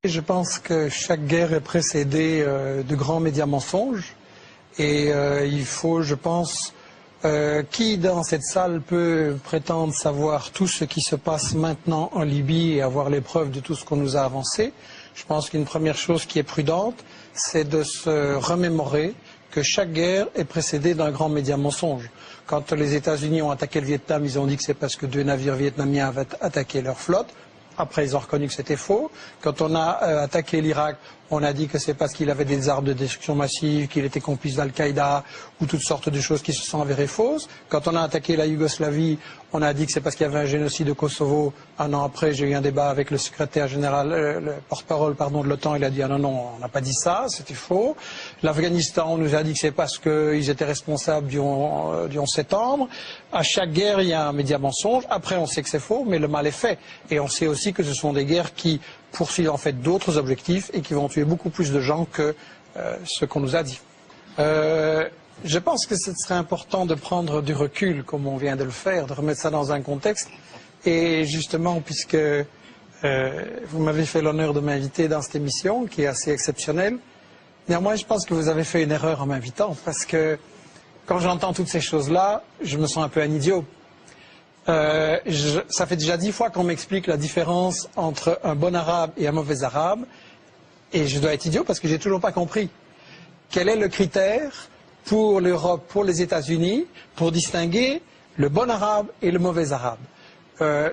Je pense que chaque guerre est précédée de grands médias mensonges et il faut, je pense, qui dans cette salle peut prétendre savoir tout ce qui se passe maintenant en Libye et avoir les preuves de tout ce qu'on nous a avancé. Je pense qu'une première chose qui est prudente, c'est de se remémorer que chaque guerre est précédée d'un grand média mensonge. Quand les États-Unis ont attaqué le Vietnam, ils ont dit que c'est parce que 2 navires vietnamiens avaient attaqué leur flotte. Après, ils ont reconnu que c'était faux. Quand on a attaqué l'Irak, on a dit que c'est parce qu'il avait des armes de destruction massive, qu'il était complice d'Al-Qaïda ou toutes sortes de choses qui se sont avérées fausses. Quand on a attaqué la Yougoslavie, on a dit que c'est parce qu'il y avait un génocide au Kosovo. Un an après, j'ai eu un débat avec le secrétaire général, le porte-parole de l'OTAN. Il a dit ah non, on n'a pas dit ça, c'était faux. L'Afghanistan, on nous a dit que c'est parce qu'ils étaient responsables du 11 septembre. À chaque guerre, il y a un média mensonge. Après, on sait que c'est faux, mais le mal est fait. Et on sait aussi que ce sont des guerres qui poursuivent en fait d'autres objectifs et qui vont tuer beaucoup plus de gens que ce qu'on nous a dit. Je pense que ce serait important de prendre du recul, comme on vient de le faire, de remettre ça dans un contexte. Et justement, puisque vous m'avez fait l'honneur de m'inviter dans cette émission, qui est assez exceptionnelle, néanmoins, je pense que vous avez fait une erreur en m'invitant, parce que quand j'entends toutes ces choses-là, je me sens un peu un idiot. Ça fait déjà 10 fois qu'on m'explique la différence entre un bon arabe et un mauvais arabe, et je dois être idiot parce que j'ai toujours pas compris. Quel est le critère pour l'Europe, pour les États-Unis, pour distinguer le bon arabe et le mauvais arabe?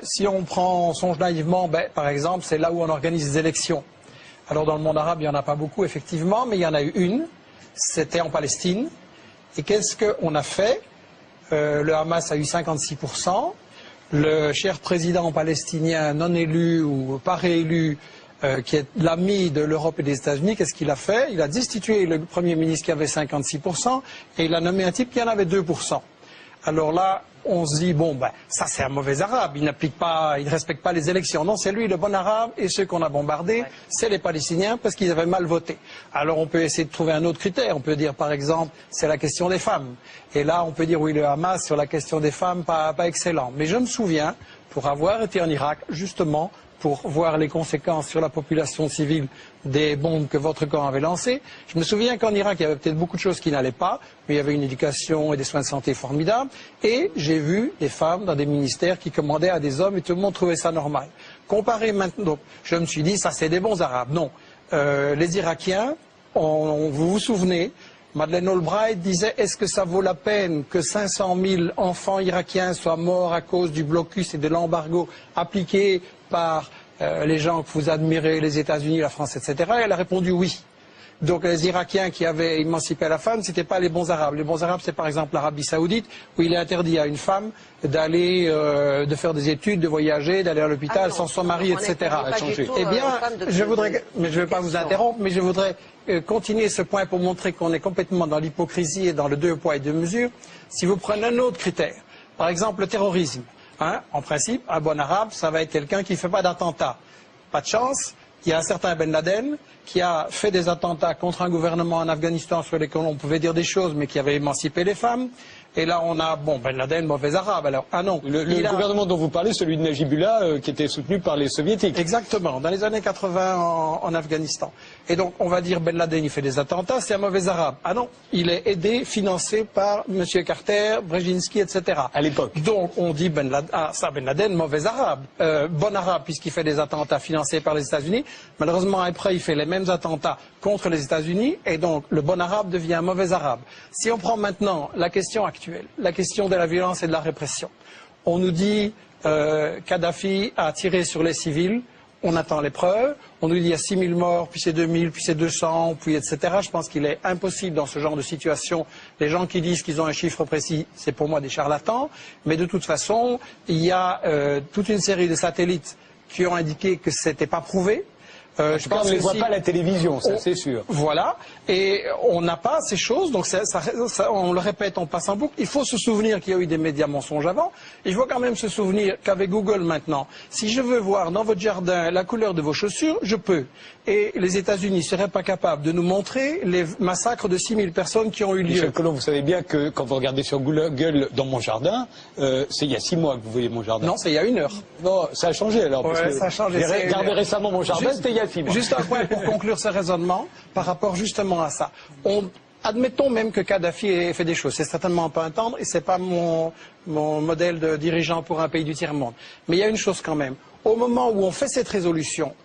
Si on songe naïvement, par exemple, c'est là où on organise des élections. Alors dans le monde arabe, il n'y en a pas beaucoup, effectivement, mais il y en a eu une, c'était en Palestine. Et qu'est-ce qu'on a fait? Le Hamas a eu 56%. Le cher président palestinien non élu ou pas réélu, qui est l'ami de l'Europe et des États-Unis, qu'est-ce qu'il a fait? Il a destitué le Premier ministre qui avait 56% et il a nommé un type qui en avait 2%. Alors là, on se dit, bon, ça c'est un mauvais arabe, il n'applique pas, il ne respecte pas les élections. Non, c'est lui le bon arabe, et ceux qu'on a bombardés, c'est les Palestiniens parce qu'ils avaient mal voté. Alors on peut essayer de trouver un autre critère, on peut dire par exemple, c'est la question des femmes. Et là, on peut dire, oui, le Hamas sur la question des femmes, pas excellent. Mais je me souviens, pour avoir été en Irak, justement, pour voir les conséquences sur la population civile des bombes que votre camp avait lancées. Je me souviens qu'en Irak, il y avait peut-être beaucoup de choses qui n'allaient pas, mais il y avait une éducation et des soins de santé formidables. Et j'ai vu des femmes dans des ministères qui commandaient à des hommes et tout le monde trouvait ça normal. Comparé maintenant, donc, je me suis dit, ça c'est des bons Arabes. Non. Les Irakiens, vous vous souvenez, Madeleine Albright disait, est-ce que ça vaut la peine que 500 000 enfants irakiens soient morts à cause du blocus et de l'embargo appliqué par les gens que vous admirez, les États-Unis, la France, etc. Et elle a répondu oui. Donc les Irakiens qui avaient émancipé la femme, ce n'étaient pas les bons Arabes. Les bons Arabes, c'est par exemple l'Arabie Saoudite, où il est interdit à une femme d'aller, de faire des études, de voyager, d'aller à l'hôpital sans son mari, etc. Eh bien, je voudrais, mais je ne vais pas vous interrompre, mais je voudrais continuer ce point pour montrer qu'on est complètement dans l'hypocrisie et dans le 2 poids et 2 mesures. Si vous prenez un autre critère, par exemple le terrorisme, en principe, un bon arabe, ça va être quelqu'un qui ne fait pas d'attentat. Pas de chance, il y a un certain Ben Laden qui a fait des attentats contre un gouvernement en Afghanistan sur lesquels on pouvait dire des choses, mais qui avait émancipé les femmes. Et là, on a, Ben Laden, mauvais arabe. Alors, non. Le gouvernement dont vous parlez, celui de Najibullah, qui était soutenu par les soviétiques. Exactement, dans les années 80 en Afghanistan. Et donc, on va dire Ben Laden, il fait des attentats, c'est un mauvais arabe. Ah non, il est aidé, financé par M. Carter, Brzezinski, etc. À l'époque. Donc, on dit Ben Laden, mauvais arabe. Bon arabe, puisqu'il fait des attentats financés par les États-Unis. Malheureusement, après, il fait les mêmes attentats contre les États-Unis. Et donc, le bon arabe devient un mauvais arabe. Si on prend maintenant la question actuelle, la question de la violence et de la répression, on nous dit Kadhafi a tiré sur les civils. On attend les preuves, on nous dit il y a 6 000 morts, puis c'est 2 000, puis c'est 200, puis etc. Je pense qu'il est impossible dans ce genre de situation. Les gens qui disent qu'ils ont un chiffre précis, c'est pour moi des charlatans. Mais de toute façon, il y a toute une série de satellites qui ont indiqué que ce n'était pas prouvé. Je pense on ne les voit pas à la télévision, ça c'est sûr. Voilà, et on n'a pas ces choses, donc on le répète, on passe en boucle. Il faut se souvenir qu'il y a eu des médias mensonges avant. Il faut quand même se souvenir qu'avec Google maintenant, si je veux voir dans votre jardin la couleur de vos chaussures, je peux. Et les États-Unis ne seraient pas capables de nous montrer les massacres de 6 000 personnes qui ont eu lieu. Michel Colomb, vous savez bien que quand vous regardez sur Google dans mon jardin, c'est il y a 6 mois que vous voyez mon jardin. Non, c'est il y a 1 heure. Non, ça a changé alors. Ouais, ça a changé. J'ai regardé récemment mon jardin, c'était il y Gaddafi. Juste un point pour conclure ce raisonnement par rapport justement à ça. Admettons même que Kadhafi ait fait des choses. C'est certainement pas un tendre et c'est pas mon modèle de dirigeant pour un pays du tiers-monde. Mais il y a une chose quand même. Au moment où on fait cette résolution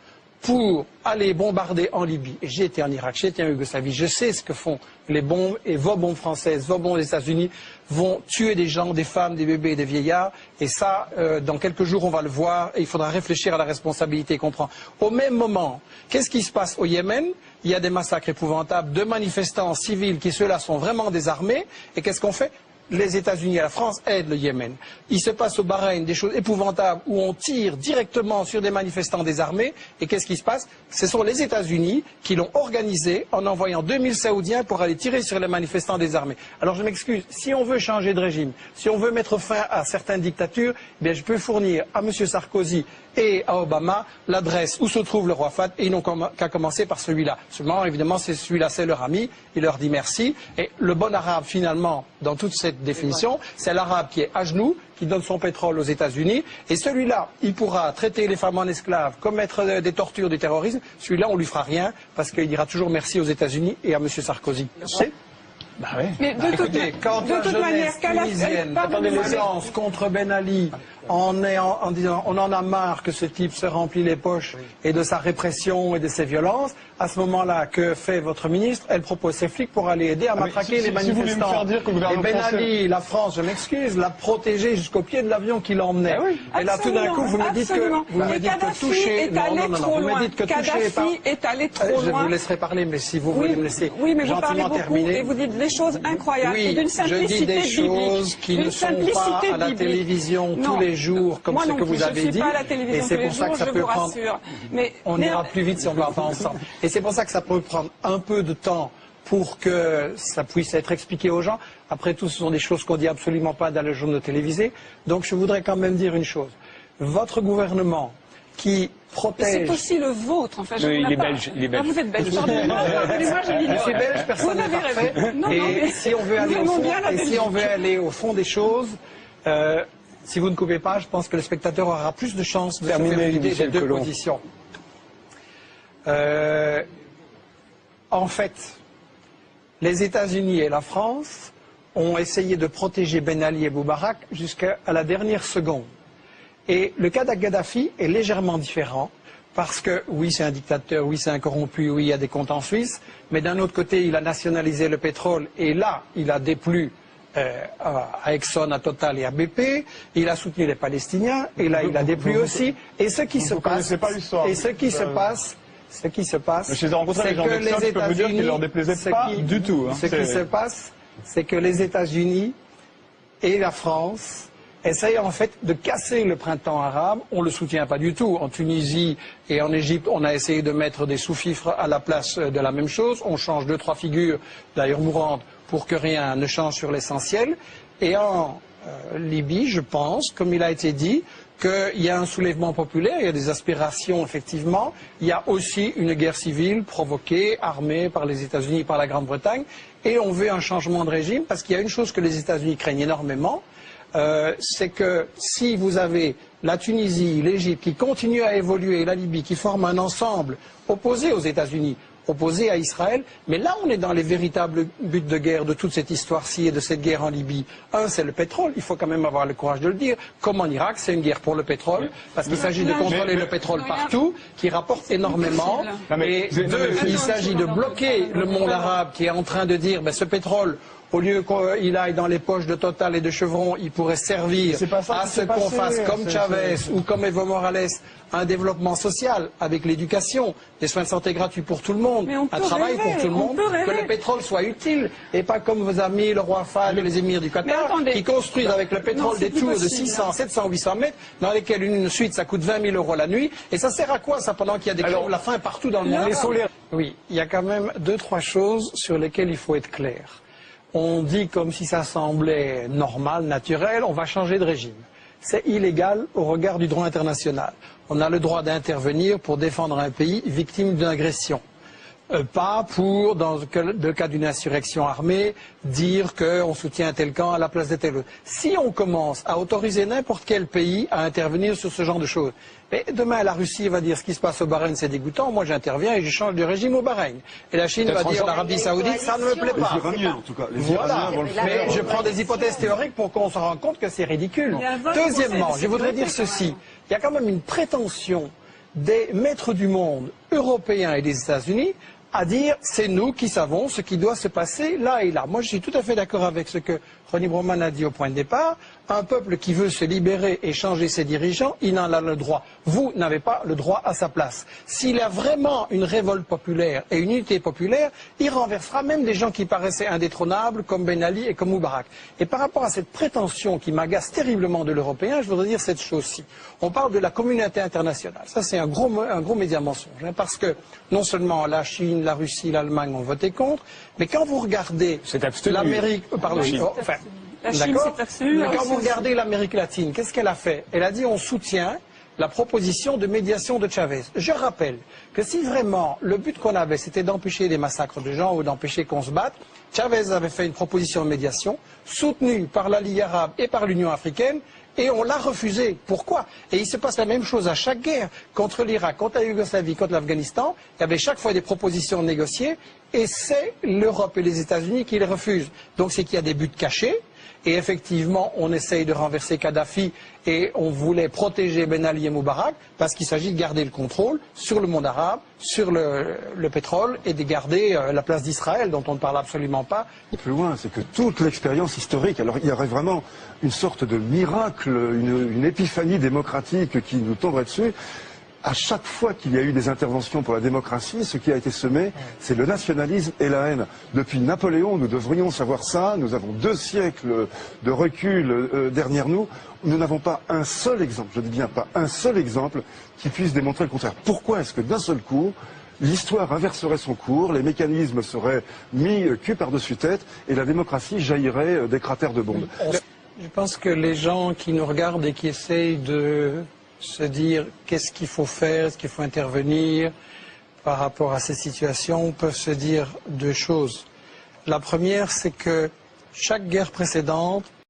pour aller bombarder en Libye, et j'ai été en Irak, j'ai été en Yougoslavie, je sais ce que font les bombes et vos bombes françaises, vos bombes des États-Unis vont tuer des gens, des femmes, des bébés et des vieillards. Et ça, dans quelques jours, on va le voir et il faudra réfléchir à la responsabilité qu'on prend. Au même moment, qu'est-ce qui se passe au Yémen? Il y a des massacres épouvantables de manifestants civils qui, ceux-là, sont vraiment désarmés. Et qu'est-ce qu'on fait? Les États-Unis et la France aident le Yémen. Il se passe au Bahreïn des choses épouvantables où on tire directement sur des manifestants désarmés. Et qu'est-ce qui se passe? Ce sont les États-Unis qui l'ont organisé en envoyant 2000 Saoudiens pour aller tirer sur les manifestants désarmés. Alors je m'excuse, si on veut changer de régime, si on veut mettre fin à certaines dictatures, eh bien je peux fournir à M. Sarkozy et à Obama l'adresse où se trouve le roi Fahd et ils n'ont qu'à commencer par celui-là. Seulement, évidemment, celui-là, c'est leur ami, il leur dit merci. Et le bon arabe, finalement, dans toute cette définition, c'est l'arabe qui est à genoux, qui donne son pétrole aux États-Unis. Et celui-là, il pourra traiter les femmes en esclaves, commettre des tortures, du terrorisme. Celui-là, on lui fera rien parce qu'il dira toujours merci aux États-Unis et à M. Sarkozy. Bah ouais. Mais écoutez, quand la jeunesse tunisienne lance contre Ben Ali en disant on en a marre que ce type se remplit les poches et de sa répression et de ses violences, à ce moment-là, que fait votre ministre? Elle propose ses flics pour aller aider à matraquer les manifestants. Et Ben Ali, la France, je m'excuse, l'a protégé jusqu'au pied de l'avion qui l'emmenait. Et là, tout d'un coup, vous me dites que toucher... vous me dites que toucher... Kadhafi est allé trop loin. Je vous laisserai parler, mais si vous voulez me laisser gentiment terminer. Et vous dites des choses incroyables. Oui, d'une simplicité je dis des choses qui ne sont pas à la télévision tous les jours, comme ce que vous avez dit. Et c'est pour ça que ça peut prendre... On ira plus vite si on ne va pas ensemble. Et c'est pour ça que ça peut prendre un peu de temps pour que ça puisse être expliqué aux gens. Après tout, ce sont des choses qu'on ne dit absolument pas dans les journaux télévisés. Donc je voudrais quand même dire une chose. Votre gouvernement qui protège... C'est aussi le vôtre, en fait. Il est belge. Ah, vous êtes belge. Pardonnez-moi, je suis belge, personne n'est parfait. Et si on veut aller au fond des choses... si vous ne coupez pas, je pense que le spectateur aura plus de chances de se faire une idée des deux positions. En fait, les États-Unis et la France ont essayé de protéger Ben Ali et Moubarak jusqu'à la dernière seconde. Et le cas d'Gaddafi est légèrement différent parce que, oui, c'est un dictateur, oui, c'est un corrompu, oui, il y a des comptes en Suisse, mais d'un autre côté, il a nationalisé le pétrole et là, il a déplu à Exxon, à Total et à BP, il a soutenu les Palestiniens et là, il a déplu aussi. Et ce qui se passe, c'est que les États-Unis, ce qui se passe, c'est que les États-Unis et la France essayent en fait de casser le printemps arabe. On ne le soutient pas du tout. En Tunisie et en Égypte, on a essayé de mettre des sous-fifres à la place de la même chose. On change 2-3 figures, d'ailleurs mourantes, pour que rien ne change sur l'essentiel. Et en Libye, je pense, comme il a été dit, qu'il y a un soulèvement populaire, il y a des aspirations, effectivement. Il y a aussi une guerre civile provoquée, armée par les États-Unis et par la Grande-Bretagne. Et on veut un changement de régime, parce qu'il y a une chose que les États-Unis craignent énormément, c'est que si vous avez la Tunisie, l'Égypte qui continuent à évoluer, et la Libye qui forment un ensemble opposé aux États-Unis, opposé à Israël, mais là on est dans les véritables buts de guerre de toute cette histoire-ci et de cette guerre en Libye. Un, c'est le pétrole, il faut quand même avoir le courage de le dire, comme en Irak, c'est une guerre pour le pétrole, parce qu'il s'agit de contrôler le pétrole partout, qui rapporte énormément, et deux, il s'agit de bloquer le monde arabe qui est en train de dire, ben, ce pétrole, au lieu qu'il aille dans les poches de Total et de Chevron, il pourrait servir à ce qu'on fasse comme Chavez ou comme Evo Morales un développement social avec l'éducation, des soins de santé gratuits pour tout le monde, un travail pour tout le monde, que le pétrole soit utile et pas comme vos amis, le roi Fahd et les émirs du Qatar, qui construisent avec le pétrole des tours de 600, 700, 800 mètres dans lesquelles une suite ça coûte 20 000 € la nuit. Et ça sert à quoi ça pendant qu'il y a des crèves la faim partout dans le monde? Oui, il y a quand même 2-3 choses sur lesquelles il faut être clair. On dit comme si ça semblait normal, naturel, on va changer de régime. C'est illégal au regard du droit international. On a le droit d'intervenir pour défendre un pays victime d'une agression. Pas pour, dans le cas d'une insurrection armée, dire qu'on soutient tel camp à la place de tel autre. Si on commence à autoriser n'importe quel pays à intervenir sur ce genre de choses, et demain la Russie va dire ce qui se passe au Bahreïn c'est dégoûtant, moi j'interviens et je change de régime au Bahreïn. Et la Chine va dire l'Arabie Saoudite ça ne me plaît pas. Les Iraniens en tout cas. Les Voilà, Iraniens vont le faire. mais je prends des hypothèses théoriques pour qu'on se rende compte que c'est ridicule. Deuxièmement, je voudrais dire ceci, il y a quand même une prétention des maîtres du monde européens et des États-Unis à dire c'est nous qui savons ce qui doit se passer là et là. Moi je suis tout à fait d'accord avec ce que Ronnie Broman a dit au point de départ. Un peuple qui veut se libérer et changer ses dirigeants, il en a le droit. Vous n'avez pas le droit à sa place. S'il y a vraiment une révolte populaire et une unité populaire, il renversera même des gens qui paraissaient indétrônables comme Ben Ali et comme Moubarak. Et par rapport à cette prétention qui m'agace terriblement de l'Européen, je voudrais dire cette chose-ci. On parle de la communauté internationale. Ça c'est un gros média mensonge. Parce que non seulement la Chine, la Russie, l'Allemagne ont voté contre, mais quand vous regardez l'Amérique... pardon, enfin, la Chine s'est abstenue. Quand vous regardez l'Amérique latine, qu'est-ce qu'elle a fait? Elle a dit on soutient la proposition de médiation de Chavez. Je rappelle que si vraiment le but qu'on avait c'était d'empêcher des massacres de gens ou d'empêcher qu'on se batte, Chavez avait fait une proposition de médiation soutenue par la Ligue arabe et par l'Union africaine et on l'a refusée. Pourquoi? Et il se passe la même chose à chaque guerre. Contre l'Irak, contre la Yougoslavie, contre l'Afghanistan, il y avait chaque fois des propositions négociées et c'est l'Europe et les États-Unis qui les refusent. Donc c'est qu'il y a des buts cachés. Et effectivement, on essaye de renverser Kadhafi et on voulait protéger Ben Ali et Moubarak parce qu'il s'agit de garder le contrôle sur le monde arabe, sur le pétrole et de garder la place d'Israël dont on ne parle absolument pas. Plus loin, c'est que toute l'expérience historique, alors il y aurait vraiment une sorte de miracle, une épiphanie démocratique qui nous tomberait dessus. À chaque fois qu'il y a eu des interventions pour la démocratie, ce qui a été semé, c'est le nationalisme et la haine. Depuis Napoléon, nous devrions savoir ça. Nous avons 2 siècles de recul derrière nous. Nous n'avons pas un seul exemple, je dis bien pas un seul exemple, qui puisse démontrer le contraire. Pourquoi est-ce que d'un seul coup, l'histoire inverserait son cours, les mécanismes seraient mis cul par-dessus tête et la démocratie jaillirait des cratères de bombes? Je pense que les gens qui nous regardent et qui essayent de se dire qu'est-ce qu'il faut faire, est-ce qu'il faut intervenir par rapport à ces situations, peuvent se dire 2 choses. La première, c'est que chaque guerre précédente